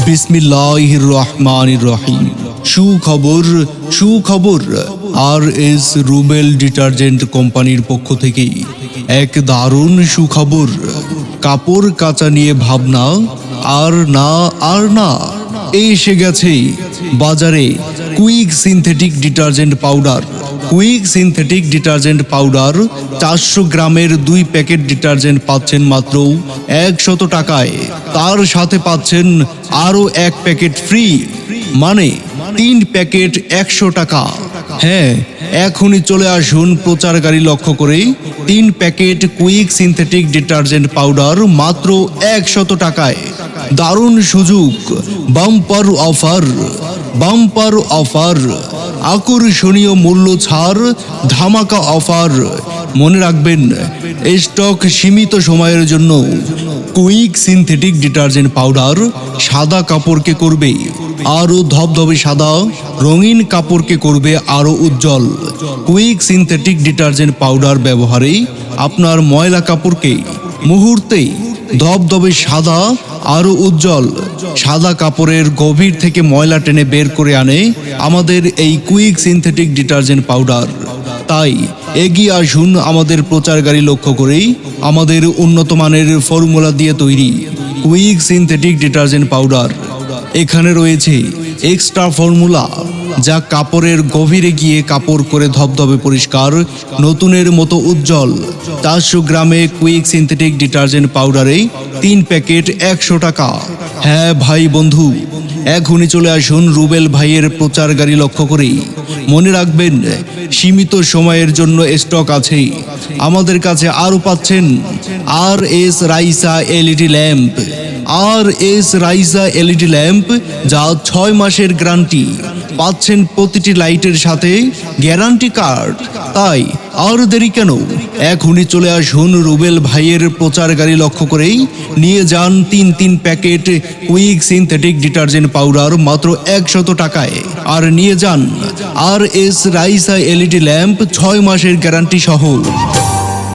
বিসমিল্লাহির রহমানির রহিম। সুখবর আর এস রুবেল ডিটারজেন্ট কোম্পানির পক্ষ থেকে এক দারুণ সুখবর। কাপড় কাচা নিয়ে ভাবনা আর না এসে গেছে বাজারে quick synthetic detergent powder. Quick synthetic detergent powder 400 গ্রামের 2 প্যাকেট ডিটারজেন্ট পাচ্ছেন মাত্র 100 টাকায়। তার সাথে পাচ্ছেন আরও 1 প্যাকেট ফ্রি, মানে 3 প্যাকেট 100 টাকা। হ্যাঁ, এখনই চলে আসুন প্রচার গাড়ি লক্ষ্য করে 3 packet quick synthetic detergent powder মাত্র 100 টাকায়। দারুণ সুযোগ, বাম্পার অফার, আকর্ষণীয় মূল্য ছাড়, ধামাকা অফার। মনে রাখবেন, স্টক সীমিত সময়ের জন্য। কুইক সিনথেটিক ডিটারজেন্ট পাউডার সাদা কাপড়কে করবে আরও ধবধবে সাদা, রঙিন কাপড়কে করবে আরও উজ্জ্বল। কুইক সিনথেটিক ডিটারজেন্ট পাউডার ব্যবহারে আপনার ময়লা কাপড়কে মুহূর্তেই ধবধবে সাদা, আরও উজ্জ্বল। সাদা কাপড়ের গভীর থেকে ময়লা টেনে বের করে আনে আমাদের এই কুইক সিনথেটিক ডিটারজেন্ট পাউডার। তাই এগিয়ে আসুন আমাদের প্রচার গাড়ি লক্ষ্য করেই আমাদের উন্নত মানের ফর্মুলা দিয়ে তৈরি কুইক সিনথেটিক ডিটারজেন্ট পাউডার। এখানে রয়েছে এক্সট্রা ফর্মুলা, যা কাপড়ের গভীরে গিয়ে কাপড় করে ধবধবে পরিষ্কার, নতুনের মতো উজ্জ্বল। 400 গ্রামে কুইক সিনথেটিক ডিটারজেন্ট পাউডারে 3 প্যাকেট 100 টাকা। হ্যাঁ ভাই বন্ধু, এখনই চলে আসুন রুবেল ভাইয়ের প্রচার গাড়ি লক্ষ্য করে। মনে রাখবেন, সীমিত সময়ের জন্য স্টক আছে। আমাদের কাছে আরও পাচ্ছেন আর এস রাইসা এলইডি ল্যাম্প। আর এস রাইসা এলইডি ল্যাম্প, যা 6 মাসের গ্যারান্টি পাচ্ছেন প্রতিটি লাইটের সাথে গ্যারান্টি কার্ড। তাই আর দেরি কেন, এখনই চলে আসুন রুবেল ভাইয়ের প্রচার গাড়ি লক্ষ্য করেই নিয়ে যান 3 packet quick synthetic detergent powder মাত্র 100 টাকায়। আর নিয়ে যান আর এস রাইসা এলইডি ল্যাম্প 6 মাসের গ্যারান্টি সহ।